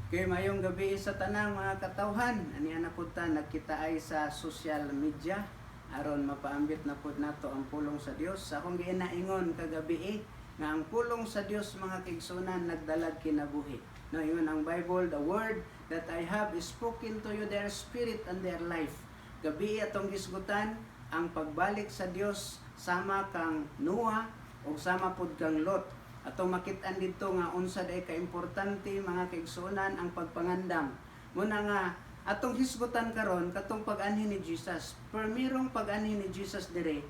Kay mayong gabi sa tanang mga katawhan. Ani ana pud ta nagkita ay sa social media aron mapaambit na pud nato ang pulong sa Dios. Sa akong ginaingon kagabi nga ang pulong sa Dios mga kaigsunan nagdalag kinabuhi. No, ingon ang Bible, the word that I have is spoken to you, their spirit and their life. Gabi atong gisgutan ang pagbalik sa Dios sama kang Noah o sama pud kang Lot. Atong makit-an dito nga unsa day kaimportante mga kaigsunan ang pagpangandam. Muna nga atong hisgutan karon katong pag-anhi ni Jesus. Permirong pag-anhi ni Jesus dire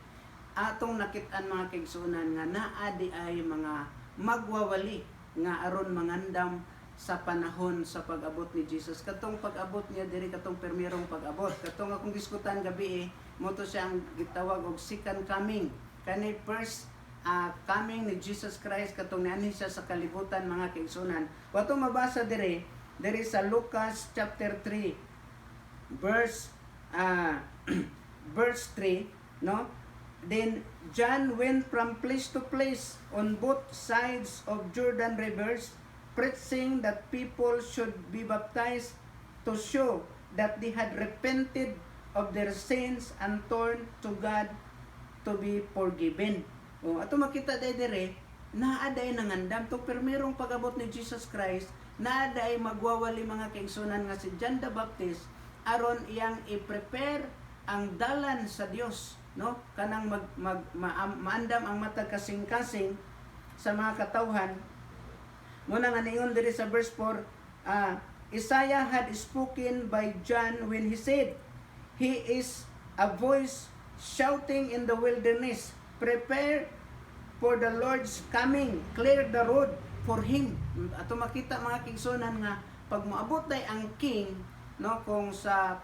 atong nakit-an mga kaigsunan nga naa di ay mga magwawali nga aron mangandam sa panahon sa pag-abot ni Jesus. Katong pag-abot niya diri katong permirong pag-abot. Katong akong diskutan gabi mo to siya ang gitawag og second coming. Kani first coming ni Jesus Christ katong nianhi siya sa kalibutan mga kaigsunan. Wato mabasa diri sa Lucas chapter 3 verse verse 3, no? Then John went from place to place on both sides of Jordan rivers, preaching that people should be baptized to show that they had repented of their sins and turned to God to be forgiven. O ato makita dire naaday nangandam to permirong pag-abot ni Jesus Christ, naaday magwawali mga kaigsunan nga si John the Baptist aron iyang i-prepare ang dalan sa Dios, no? Kanang maandam ang matag kasing-kasing sa mga katawhan. Muna nga ningon diri sa verse 4, Isaiah had spoken by John when he said, "He is a voice shouting in the wilderness, prepare for the Lord's coming, clear the road for Him." Ato makita mga kaigsunan nga pag moabot day ang king, no, kung sa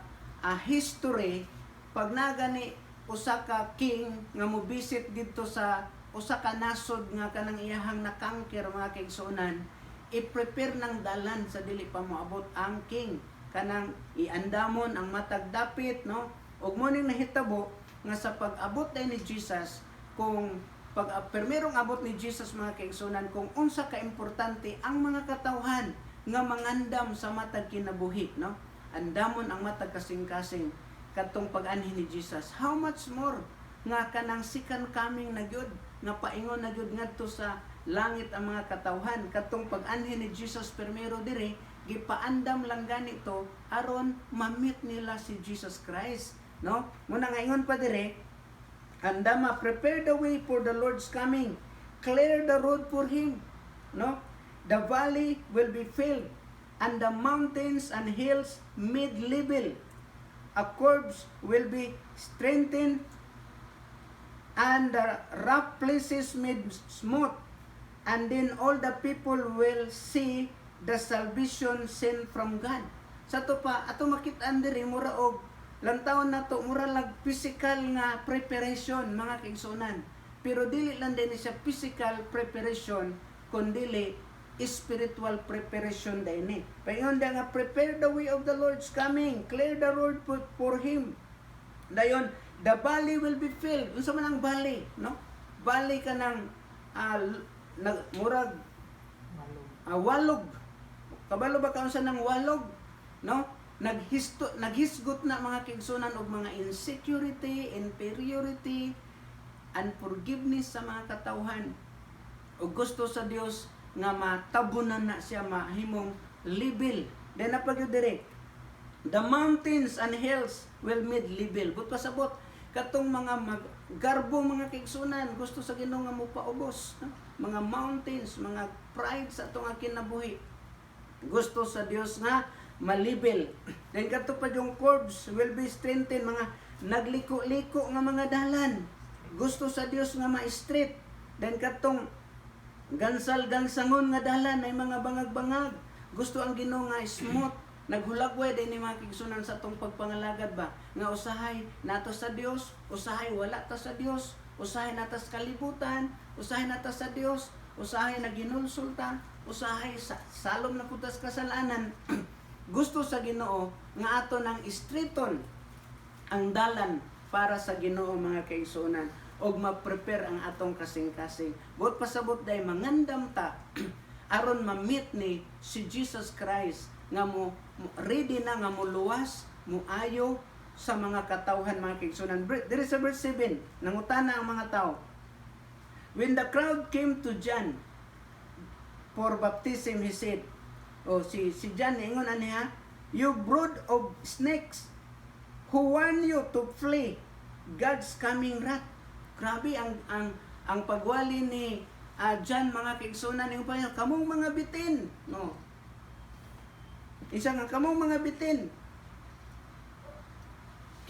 history, pag nagani usa ka king nga mo visit dito sa usa ka nasod nga kanang iyahang nakangker mga kaigsunan, i-prepare ng dalan sa dili pa moabot ang king, kanang iandamon ang matag dapit, no, ug mo ning nahitabo nga sa pag-abot day ni Jesus, kung permirong abot ni Jesus mga kaigsunan, kung unsa ka importante ang mga katawhan nga mangandam sa matag kinabuhi, no? Andamon ang matag kasing-kasing katong pag-anhi ni Jesus. How much more nga kanang second coming na gyud, nga paingon na gyud ngadto sa langit ang mga katawhan. Katong pag-anhi ni Jesus permiro dire, gipaandam lang ganito aron ma-meet nila si Jesus Christ, no? Muna nga ingon pa dire, andama, prepare the way for the Lord's coming, clear the road for Him, no? The valley will be filled and the mountains and hills made level. A curbs will be strengthened and the rough places made smooth, and then all the people will see the salvation sent from God. Sa to pa ato makit-an diri mura og lantawon nato mura lag physical nga preparation mga kaigsunan, pero dili lang din siya physical preparation kundi spiritual preparation din. Paingon nga prepare the way of the Lord's coming, clear the road for Him. Dayon the valley will be filled. Unsa man ang valley, no? Valley kanang murag walog. Kabalo ba kaunsa nang walog, no? Naghisgot na mga kaigsunan og mga insecurity, inferiority, unforgiveness sa mga katawhan. O gusto sa Dios nga matabunan na siya, mahimong level. Then napagyud dire, the mountains and hills will made level. But pasabot katong mga garbo mga kaigsunan gusto sa Ginoo nga mopaubos, no? Mga mountains, mga pride sa atong kinabuhi, gusto sa Dios nga malibel. Then kato pa yung curbs will be strengthened, mga nagliko-liko nga mga dalan, gusto sa Dios nga ma-straight. Then katong gansal-gansangon nga dalan ay mga bangag-bangag, gusto ang Ginoo nga smooth. Naghulagway din ni mga kaigsunan sa atong pagpangalagad ba nga usahay nato sa Dios, usahay wala ta sa Dios, usahay nata sa kalibutan, usahay nata sa Dios, usahay na ginulsulta, usahay salom na putas kasalanan. Gusto sa Ginoo nga ato nang istriton ang dalan para sa Ginoo mga kaigsunan, og ma-prepare ang atong kasing-kasing. Buot pasabot day mangandam ta aron ma-meet ni si Jesus Christ nga ready na nga muluwas, muayo sa mga katawhan mga kaigsunan. There is a verse 7, nangutana ang mga tao. When the crowd came to John for baptism, he said, si John, ingon aniha, you brood of snakes, who warn you to flee God's coming wrath. Grabe ang pagwali ni John mga kaigsunan, yung pa kamong mga bitin, no. Isa nga kamong mga bitin,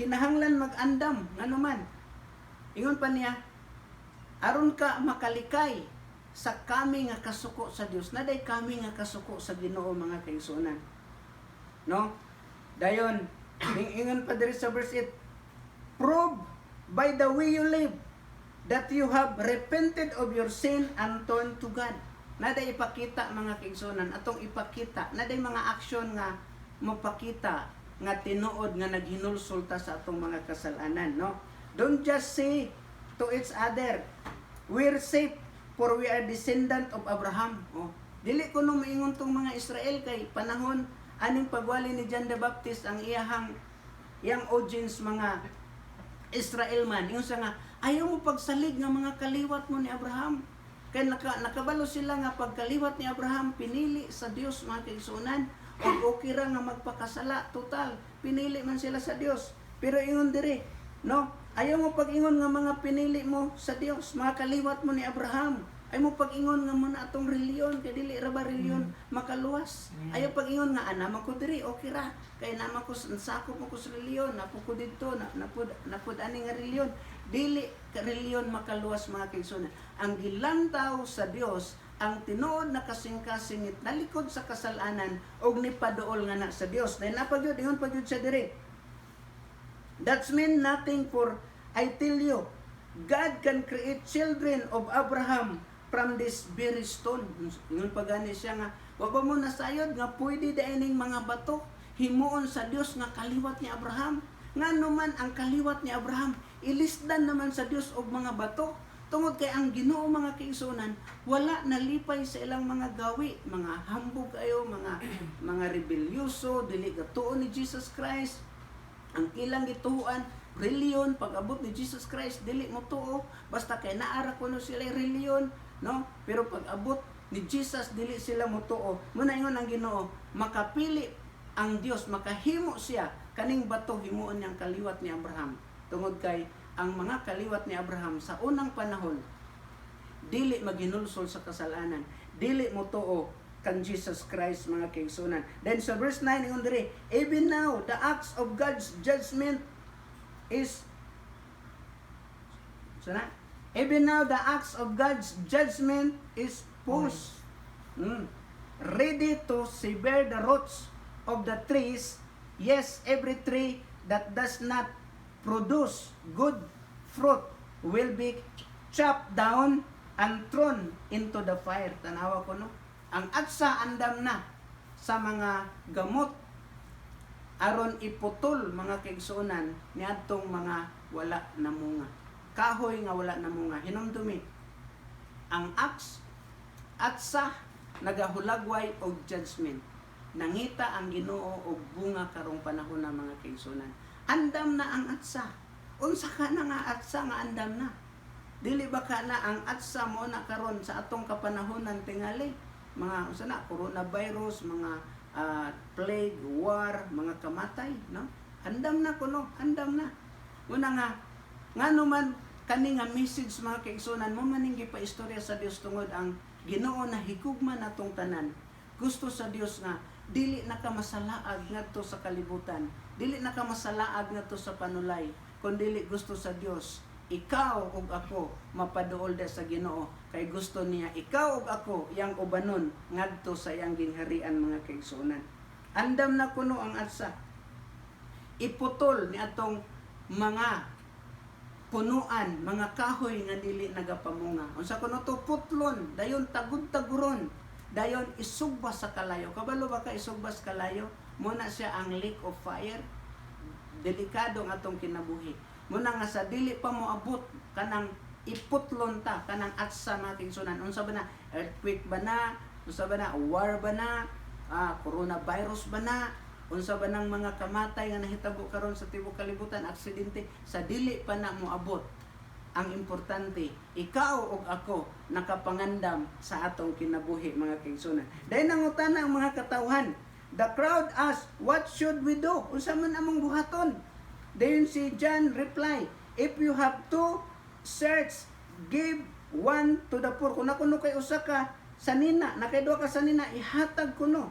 kinahanglan mag-andam ngano man. Ingon pa niya, aron ka makalikay sa kami nga kasuko sa Dios. Naday kami nga kasuko sa Ginoo mga kaigsunan. No? Dayon, ingon pa diri sa verse 8, prove by the way you live that you have repented of your sin and turned to God. Naday ipakita mga kaigsunan, atong ipakita, naday mga aksyon nga mapakita nga tinuod nga naghinulsulta sa atong mga kasalanan, no? Don't just say to each other, we're safe for we are descendant of Abraham. Dili ko nung maingon tong mga Israel kay panahon aning pagwali ni John the Baptist ang iyang audience mga Israel man. Yung sa nga ayaw mo pagsalig nga mga kaliwat mo ni Abraham. Kay nakabalo sila nga pagkaliwat ni Abraham pinili sa Dios mga kaigsunan. O okay ra nga magpakasala, total, pinili man sila sa Dios. Pero ingon diri, no? Ayaw mo pag-ingon nga mga pinili mo sa Dios, mga kaliwat mo ni Abraham. Ayaw mo pag-ingon nga muna atong reliyon, kay dili ra ba reliyon makaluwas. Ayaw pag-ingon nga ana man ko diri, okay ra. Kay naman ko sakop mo ko sa reliyon, napo ko didto, napud ani nga reliyon. Dili ka reliyon makaluwas mga kaigsunan. Ang gilantaw sa Dios ang tinuod na kasing-kasingit nalikod sa kasalanan og nipaduol nga na sa Dios. Dahil napagyud ingon pagyud siya diri. That's mean nothing, for I tell you, God can create children of Abraham from this very stone. Ingon pagani siya nga, wa ba mo nasayod nga pwede daining mga bato himuon sa Dios nga kaliwat ni Abraham. Ngano man ang kaliwat ni Abraham, ilisdan naman sa Dios og mga bato. Tungod kay ang Ginoo mga kaigsunan, wala nalipay sa ilang mga gawi, mga hambog kayo, mga rebelyoso, dili gatuon ni Jesus Christ. Ang ilang gituan, reliyon, pag-abot ni Jesus Christ, dili mo tuo, basta kay naara kuno sila reliyon, no? Pero pag-abot ni Jesus, dili sila mo tuo. Muna ingon ang Ginoo, makapili ang Dios, makahimo siya kaning bato himuon niyang kaliwat ni Abraham. Tungod kay ang mga kaliwat ni Abraham sa unang panahon, dili maghinulsol sa kasalanan, dili mo tuo kan Jesus Christ mga kaigsunan. Then sa verse 9 ingon diri, even now the axe of God's judgment is even now the axe of God's judgment is pushed, ready to sever the roots of the trees. Yes, every tree that does not produce good fruit will be chopped down and thrown into the fire. Tanawa ko no? Ang atsa andam na sa mga gamot aron iputol mga kaigsunan niadtong mga wala na munga. Kahoy nga wala na munga. Hinumdumi. Ang atsa nagahulagway og judgment. Nangita ang Ginoo og bunga karong panahon na mga kaigsunan. Andam na ang atsa. Unsa ka na nga atsa nga andam na? Dili ba ka na ang atsa mo na karon sa atong kapanahonan tingali? Mga unsa na coronavirus, mga plague, war, mga kamatay, no? Andam na kuno, andam na. Una nga ngano man kani nga message mga kaigsunan mo maning gipaistorya sa Dios tungod ang Ginoo na higugma natong tanan. Gusto sa Dios nga dili na ka masalaag ngadto sa kalibutan. Dili na ka masalaag ngadto sa panulay, kundi gusto sa Dios ikaw ug ako mapaduol da sa Ginoo, kay gusto niya ikaw ug ako yang ubanon ngadto sa iyang gingharian mga kaigsunan. Andam na kuno ang atsa. Iputol ni atong mga punuan, mga kahoy nga dili nagapamunga. Unsa kuno to putlon, dayon tagud-taguron, dayon isugba sa kalayo. Kabalo ba ka isugba sa kalayo? Muna siya ang lake of fire. Delikado ang atong kinabuhi. Muna nga sa dili pa mo abot kanang iputlon ta kanang atsa mga kaigsunan. Unsa ba na earthquake ba na? Unsa ba na war ba na? Corona coronavirus ba na, unsa ba nang mga kamatay nga nahitabo karon sa tibuok kalibutan, aksidente, sa dili pa na moabot. Ang importante, ikaw ug ako nakapangandam sa atong kinabuhi, mga kaigsunan. Dahil nangutana ang mga katawhan. The crowd asked, what should we do? Unsa man among buhaton? Dayon si John reply, if you have 2 shirts, give 1 to the poor. Kung nakuno kay usa ka sanina, nakay duha ka sanina, ihatag kuno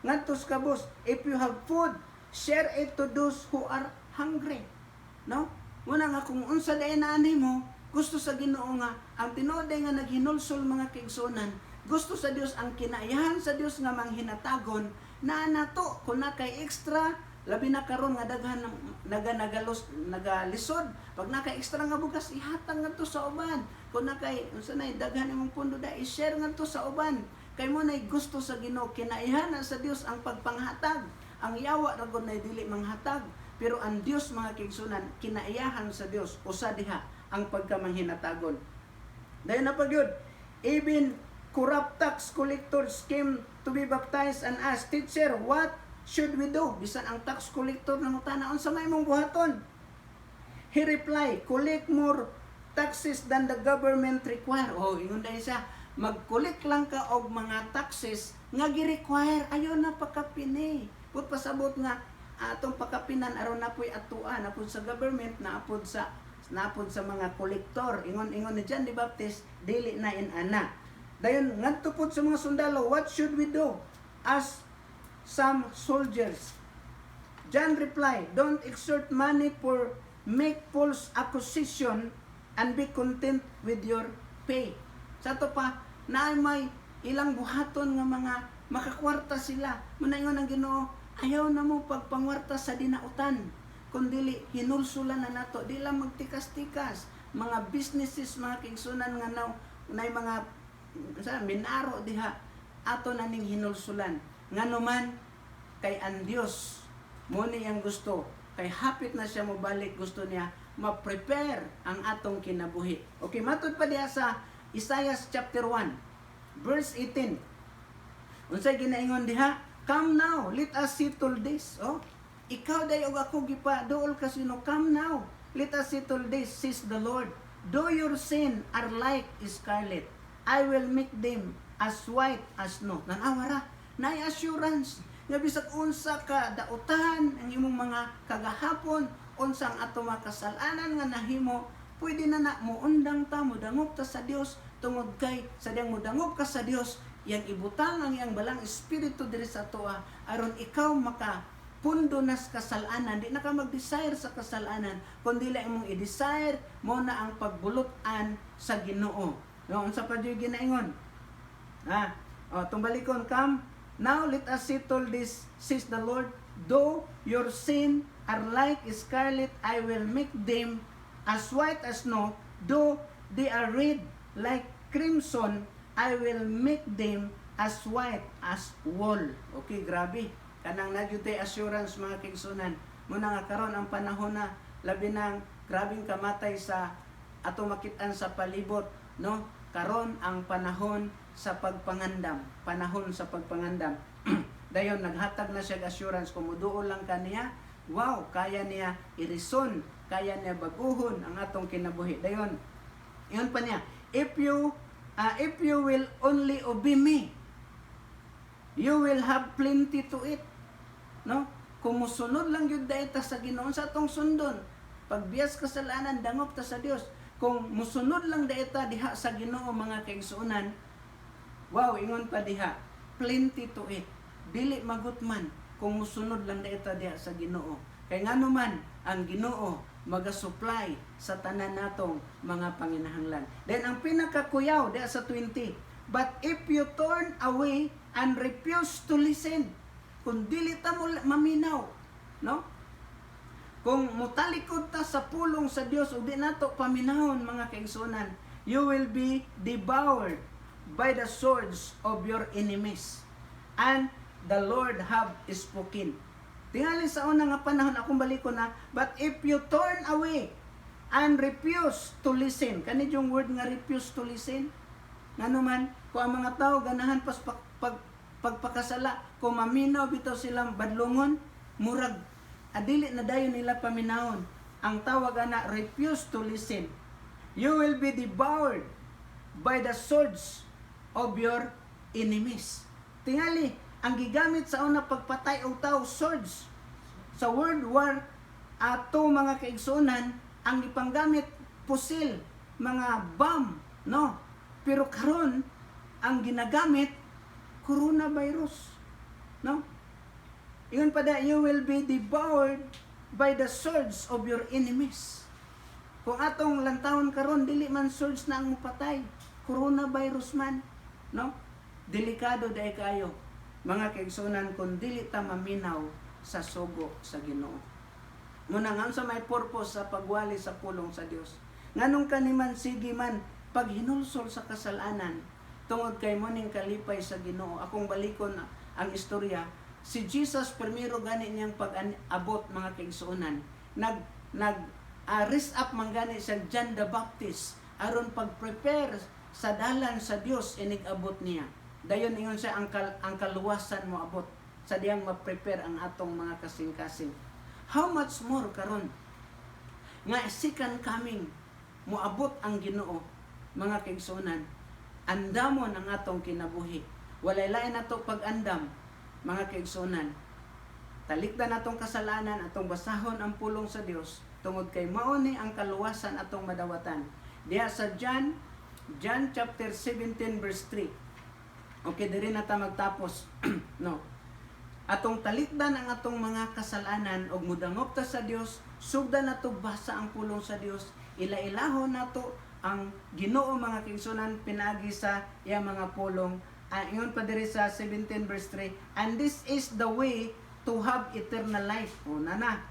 ngadto sa kabus. If you have food, share it to those who are hungry. No? Muna nga kung unsa day na mo, gusto sa Ginoo nga ang tinuod nga naghinulsol, mga kaigsunan, gusto sa Dios, ang kinaayahan sa Dios nga manghinatagon na nato kung na kay extra, labi na karon nga daghan nagalisod, pag naka extra nga bugas ihatag ngadto sa uban. Kung na kay unsa nay daghan imong pundo da, i-share ngadto sa uban. Kay mo nay gusto sa Ginoo, kinaihan sa Dios ang pagpanghatag. Ang yawa ra gud nay dili manghatag, pero ang Dios, mga kaigsunan, kinaiyahan sa Dios usa diha ang pagkamanghinatagon. Dayon na pagyud, even corrupt tax collectors came to be baptized and asked, "Teacher, what should we do?" Bisan ang tax collector nangutana, unsa may mong buhaton? He replied, "Collect more taxes than the government require." Oh, ingon dai siya, mag-collect lang ka og mga taxes nga gi-require, ayon na pakapini. Put pasabot nga atong pakapinan aron napoy atuan napod sa government, napod sa mga kolektor. Ingon ni John the Baptist, dili na inana. Dayon ngadto pod sa mga sundalo, what should we do? As some soldiers. John replied, don't exert money for make false accusation and be content with your pay. Sa to pa, na may ilang buhaton nga mga makakwarta sila. Munaingon ang Ginoo, ayaw na mo pagpangwarta sa dinautan. Kundili, hinulsulan na nato. Di lang magtikas-tikas. Mga businesses, mga kaigsunan nga na mga minaro diha, ato na ning hinulsulan. Nga naman, kay ang Dios, muni ang gusto. Kay hapit na siya mobalik, gusto niya ma-prepare ang atong kinabuhi. Okay, matod pa diha sa Isaiah chapter 1, verse 18. Unsay ginaingon diha? Come now, let us settle this. Oh, ikaw day og ako gipa duol ka sino, come now, let us settle this, says the Lord. Though your sin are like scarlet, I will make them as white as snow. Nanawara, nay assurance nga bisag unsa ka dautan ang imong mga kagahapon, unsang ato mga kasalanan nga nahimo, pwede na muundang ta, mudangop ta sa Dios, tungod kay sa diyang mudangop ka sa Dios, yang ibutang ang iyang balang espiritu diri sa toa aron ikaw makapundo na sa kasalanan, di na ka mag-desire sa kasalanan, kundi lang imong i-desire mo na ang pagbulutan sa Ginoo. No, unsa pa diyo ginaingon? Tumbalikon, come now, let us settle this, says the Lord. Though your sin are like scarlet, I will make them as white as snow. Though they are red like crimson, I will make them as white as wool. Okay, grabe. Kanang nagyutay assurance, mga kaigsunan. Muna nga karon ang panahon na labi ng grabing kamatay sa ato makitaan sa palibot, no? Karon ang panahon sa pagpangandam, panahon sa pagpangandam. Dayon naghatag na siya assurance, kung muduol lang kaniya, wow, kaya niya irison, kaya niya baguhon ang atong kinabuhi. Dayon, iyon pa niya, if you will only obey me, you will have plenty to eat. No? Kung musunod lang yun dahil ta sa Ginoo sa atong sundon, pagbias kasalanan, dangop ta sa Dios. Kung musunod lang dahil ta diha sa Ginoo, mga kaigsuunan, wow, ingon pa diha, plenty to eat. Dili magutman kung musunod lang dahil ta diha sa Ginoo. Kay ngano man ang Ginoo maga-supply sa tanan natong mga panginahanglan. Then ang pinakakuyaw diha sa 20, but if you turn away and refuse to listen, kung dili ta mo maminaw, no? Kung mutalikod ta sa pulong sa Dios ug di nato paminahon, mga kaigsunan, you will be devoured by the swords of your enemies, and the Lord have spoken. Tingali sa unang nga panahon, akong balikon na, but if you turn away and refuse to listen, kani yung word nga refuse to listen, nga naman, kung ang mga tao ganahan pas pagpakasala, kung maminaw bitaw silang badlongon, murag adili na dayon nila paminawon. Ang tawag ana, refuse to listen. You will be devoured by the swords of your enemies. Tingali, ang gigamit sa una pagpatay og tao, swords. Sa World War ato mga kaigsunan, ang ipanggamit pusil, mga bomb, no? Pero karon ang ginagamit coronavirus, no? Ingon pa da, you will be devoured by the swords of your enemies. Kung atong lantawon karon dili man swords na ang mupatay, coronavirus man, no? Delikado dai kayo mga kaigsunan kung dili ta maminaw sa sugo sa Ginoo. Muna nga sa may purpose sa pagwali sa pulong sa Dios. Nganong kaniman sige man pag hinulsol sa kasalanan tungod kay mo ning kalipay sa Ginoo. Akong balikon ang istorya. Si Jesus primero gani niyang pag-abot mga kaigsunan. Raise up man gani sa John the Baptist aron pag-prepare sa dalan sa Dios inig-abot niya. Dayon ingon siya ang kaluwasan mo abot sa diyang ma-prepare ang atong mga kasing-kasing. How much more karon nga second coming moabot ang Ginoo mga kaigsunan. Andamon ang atong kinabuhi. Walay lain nato pag-andam mga kaigsunan. Talikdan atong kasalanan, atong basahon ang pulong sa Dios tungod kay mao ni ang kaluwasan atong madawatan. Diha sa John chapter 17 verse 3. Okay, diri na ta magtapos. No. Atong talikdan ang atong mga kasalanan og mudangop ta sa Dios, sugdan nato basa ang pulong sa Dios, ila-ilahon nato ang Ginoo mga kaigsunan pinagi sa iya mga pulong. Ingon pa diri sa 17 verse 3, and this is the way to have eternal life. O nana,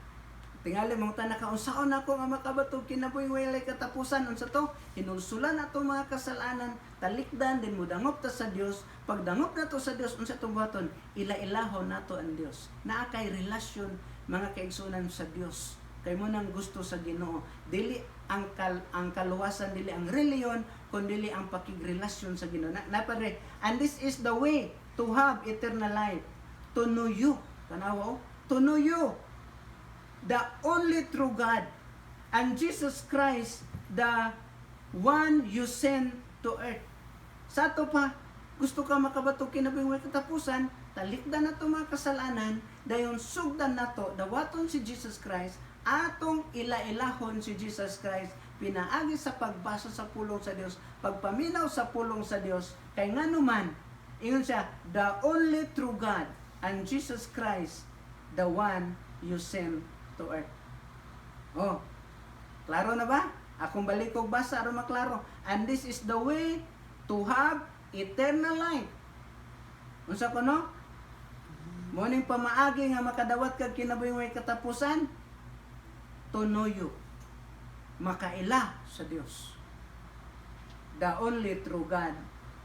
tingali mong tanaka, unsaon ako nga makabatog kinabuhi walay katapusan. Unsa to? Hinulsulan nato mga kasalanan, talikdan din mudangop ta sa Dios. Pagdangop nato sa Dios, unsa tong buhaton? Ila-ilahon nato ang Dios. Naa kay relasyon mga kaigsunan sa Dios. Kay mo nang gusto sa Ginoo. Dili ang kaluwasan, dili ang reliyon, kundi ang pakigrelasyon sa Ginoo. Napare, and this is the way to have eternal life, to know you. Tanaw, to know you, the only true God, and Jesus Christ, the one you sent to earth. Sa to pa, gusto ka makabato kinabuhi katapusan, talikdan nato mga kasalanan, dayon sugdan nato dawaton si Jesus Christ, atong ila-ilahon si Jesus Christ, pinaagi sa pagbasa sa pulong sa Dios, pagpaminaw sa pulong sa Dios, kay nganuman, ingon siya, the only true God, and Jesus Christ, the one you sent to earth. Oh, klaro na ba? Akong balik og basa aron maklaro. And this is the way to have eternal life. Unsa ko no? Moning pamaagi nga makadawat kag kinabuhi way katapusan, to know you. Makaila sa Dios. The only true God,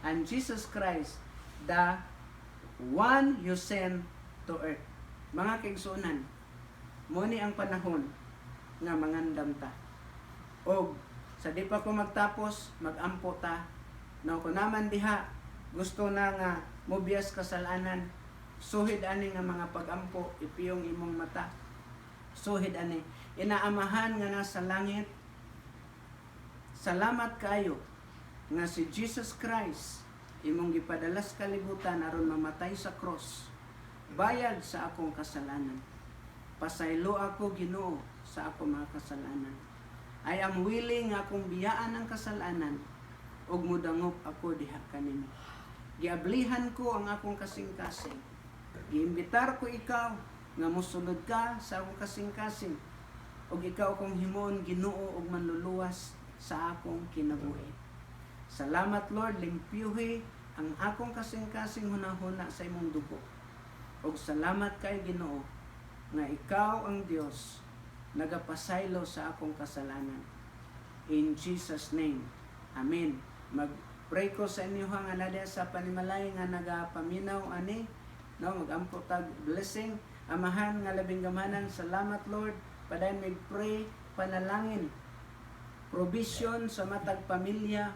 and Jesus Christ, the one you sent to earth. Mga kaigsunan, muni ang panahon nga mangandam ta. Og sa di pa ko magtapos, magampo ta. No, kung naman diha, gusto na nga mobiyas kasalanan, suhid ani nga mga pagampo, ipiyong imong mata. Suhid ani. Inaamahan nga nasa langit, salamat kayo nga si Jesus Christ imong gipadala sa kalibutan aron mamatay sa cross, bayad sa akong kasalanan. Pasaylo ako Ginoo sa akong mga kasalanan. I am willing nga akong biyaan ang kasalanan ug mudangop ako diha kanimo. Giablihan ko ang akong kasing-kasing. Giimbitar ko ikaw nga mosulod ka sa akong kasing-kasing. Ug ikaw akong himon Ginoo ug manluluwas sa akong kinabuhi. Salamat Lord, limpyuhi ang akong kasing-kasing hunahuna sa imong dugo. Ug salamat kay Ginoo nga ikaw ang Dios nagapasaylo sa akong kasalanan. In Jesus name. Amen. Mag-pray ko sa inyo nga nada sa panimalay nga nagapaminaw ani, no, magampo tag blessing. Amahan nga labing gamanan, salamat Lord. Padayon mig pray panalangin. Provision sa matag pamilya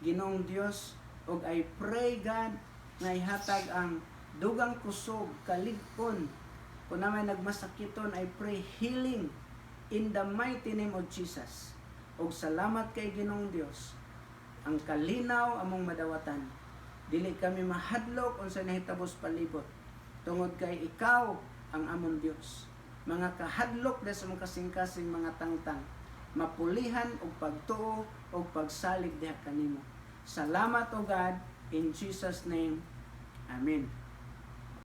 Ginoong Dios, og I pray God nga ihatag ang dugang kusog, kalig-on, kung na may nagmasakiton, I pray healing in the mighty name of Jesus. Og salamat kay Ginoong Dios, ang kalinaw among madawatan. Dili kami mahadlok unsa nahitabos palibot, tungod kay ikaw ang among Dios. Mga kahadlok sa mga kasing-kasing mga tangtang, mapulihan og pagtuo og pagsalig diha kanimo. Salamat o God, in Jesus name. Amen.